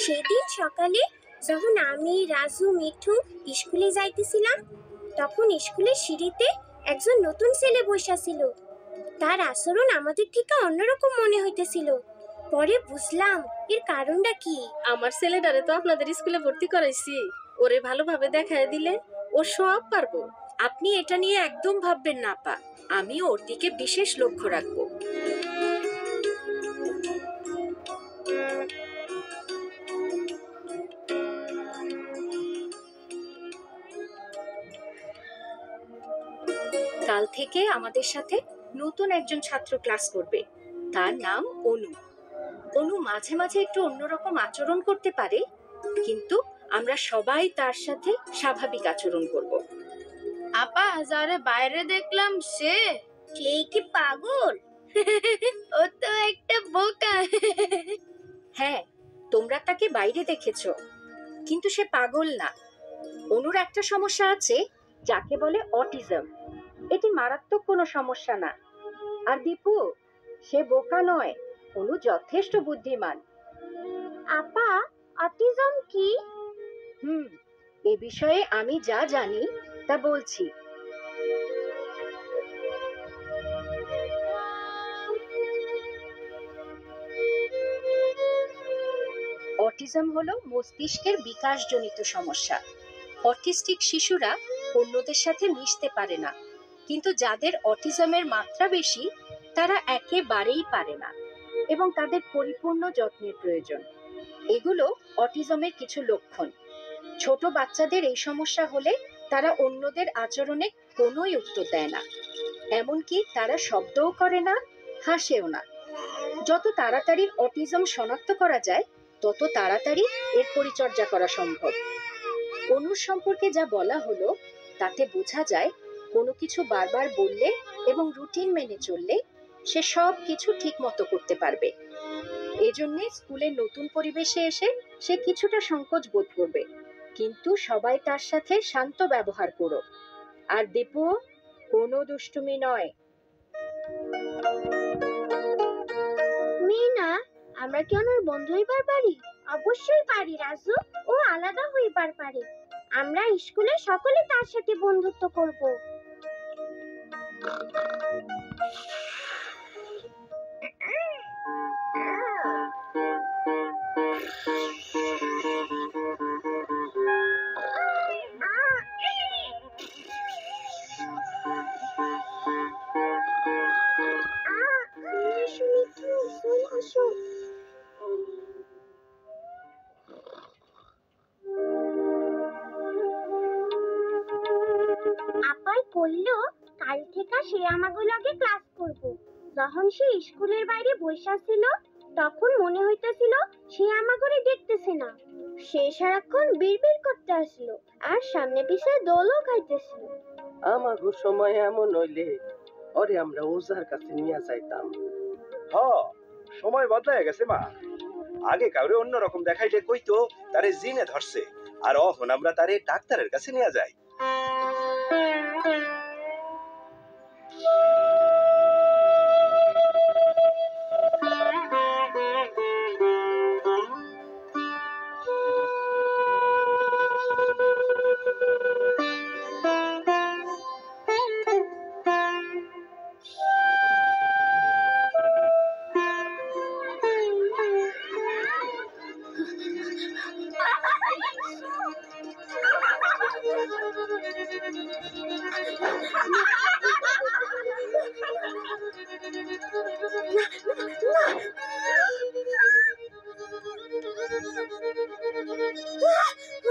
সেদিন সকালে যখন আমি, রাজু, মিঠু স্কুলে যাইতেছিলাম, তখন স্কুলের সিঁড়িতে একজন নতুন ছেলে বসা ছিল। তার আচরণ আমাদের থেকে অন্যরকম মনে হইতেছিল। পরে বুঝলাম এর কারণটা কি। আমার ছেলেটারে তো আপনাদের স্কুলে ভর্তি করাইছি, ওরে ভালোভাবে দেখায় দিলে ও সব পারবো। আপনি এটা নিয়ে একদম ভাববেন না আপা, আমি ওর দিকে বিশেষ লক্ষ্য রাখবো। কাল থেকে আমাদের সাথে নতুন একজন ছাত্র ক্লাস করবে। তার নাম অনু। অনু মাঝে মাঝে একটু অন্যরকম আচরণ করতে পারে, কিন্তু আমরা সবাই তার সাথে স্বাভাবিক আচরণ করব। আপা, যারে বাইরে দেখলাম সে কি পাগল? ও তো একটা বোকা। হ্যাঁ, তোমরা তাকে বাইরে দেখেছো, কিন্তু সে পাগল না। অনুর একটা সমস্যা আছে, যাকে বলে অটিজম। এটি মারাত্মক কোনো সমস্যা না। আর দীপু, সে বোকা নয়, অনু যথেষ্ট বুদ্ধিমান। আপা, অটিজম কি? এ বিষয়ে আমি যা জানি তা বলছি। অটিজম হলো মস্তিষ্কের বিকাশজনিত সমস্যা। অটিস্টিক শিশুরা অন্যদের সাথে মিশতে পারে না, কিন্তু যাদের অটিজমের মাত্রা বেশি তারা একেবারেই পারে না এবং তাদের পরিপূর্ণ যত্নের প্রয়োজন। এগুলো অটিজমের কিছু লক্ষণ। ছোট বাচ্চাদের এই সমস্যা হলে তারা অন্যদের আচরণে কোনোই উত্তর দেয় না, এমনকি তারা শব্দও করে না, হাসেও না। যত তাড়াতাড়ি অটিজম শনাক্ত করা যায় তত তাড়াতাড়ি এর পরিচর্যা করা সম্ভব। অনুর সম্পর্কে যা বলা হলো তাতে বোঝা যায় কোনো কিছু বারবার বললে এবং রুটিন মেনে চললে সে সব কিছু ঠিক মতো করতে পারবে। এজন্য স্কুলের নতুন পরিবেশে এসে সে কিছুটা সংকোচ বোধ করবে, কিন্তু সবাই তার সাথে শান্ত ব্যবহার করো। আর দীপু, কোনো দুষ্টুমি নয়। মিনা, আমরা কি ওনার বন্ধু হইবার পারি? অবশ্যই পারি রাজু, ও আলাদা হইবার পারে। আমরা স্কুলে সকলে তার সাথে বন্ধুত্ব করব। আপাই বললো কাল থেকে সে আমাগো লগে ক্লাস করব। যখন সে স্কুলের বাইরে বসা ছিল তখন মনে হইতেছিল সে আমাগরে দেখতেছে না। সে সারাক্ষণ বিড়বিড় করতে আসলো আর সামনে পিছে দোলও খাইতেছিল। আমাগো সময় এমন হইলে ওরে আমরা ওজার কাছে নিয়ে যাইতাম। সময় বদলায় গেছে মা। আগে কাউরে অন্যরকম দেখাইলে কইতো তারে জিনে ধরছে, আর এখন আমরা তারে ডাক্তারের কাছে নিয়ে যাই।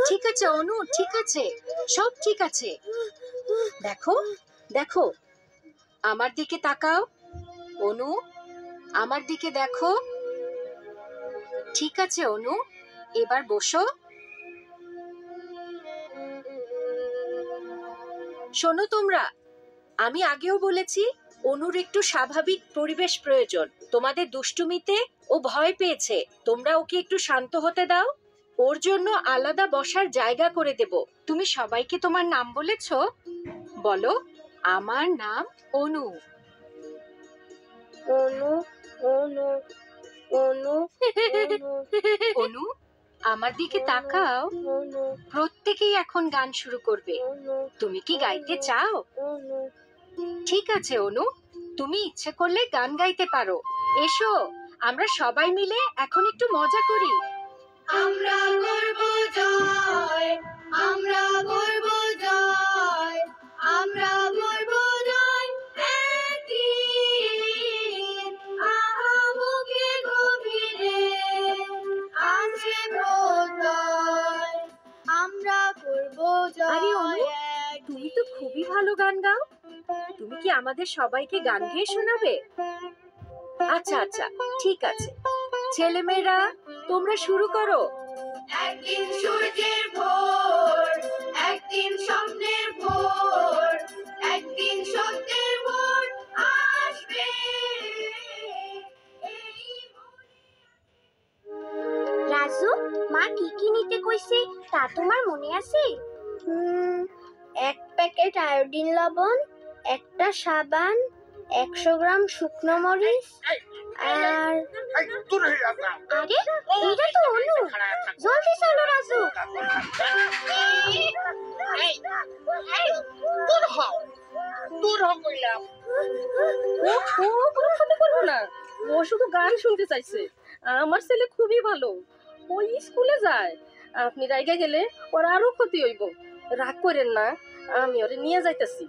ঠিক আছে অনু, ঠিক আছে, সব ঠিক আছে। দেখো দেখো, আমার দিকে তাকাও। অনু, আমার দিকে দেখো। ঠিক আছে অনু, এবার বসো। শোনো তোমরা, আমি আগেও বলেছি অনুর একটু স্বাভাবিক পরিবেশ প্রয়োজন। তোমাদের দুষ্টুমিতে ও ভয় পেয়েছে, তোমরা ওকে একটু শান্ত হতে দাও। ওর জন্য আলাদা বসার জায়গা করে দেব। তুমি সবাইকে তোমার নাম বলেছো? বলো, আমার নাম অনু। অনু, অনু, অনু, অনু। অনু, আমার দিকে তাকাও। প্রত্যেকেই এখন গান শুরু করবে। তুমি কি গাইতে চাও? ঠিক আছে অনু, তুমি ইচ্ছে করলে গান গাইতে পারো। এসো, আমরা সবাই মিলে এখন একটু মজা করি। আমরা করব জয়, আমরা করব জয়, আমরা করব জয় একদিন। আহাবুকে গভীরে আছে প্রত্যয়, আমরা করব আরে অনু, জয় তুমি তো খুবই ভালো গান গাও। তুমি কি আমাদের সবাইকে গান গেয়ে শোনাবে? আচ্ছা আচ্ছা, ঠিক আছে। ছেলেমেয়েরা, তোমরা শুরু করো। একদিন সূর্যের ভোর, একদিন স্বপ্নের ভোর, একদিন সত্যের ভোর আসবে। রাজু, মা কি কি নিতে কইছে তা তোমার মনে আছে? এক প্যাকেট আয়োডিন লবণ, একটা সাবান, 100 গ্রাম শুকনো মরিচ, আর আরে এটা তো অনু। জলদি চলো রাজু। ও কোনো ক্ষতি করবো না, ও শুধু গান শুনতে চাইছে। আমার ছেলে খুবই ভালো, ওই স্কুলে যায়। আপনি রাইগা গেলে ওর আরো ক্ষতি হইব। রাগ করেন না, আমি ওরে নিয়ে যাইতেছি।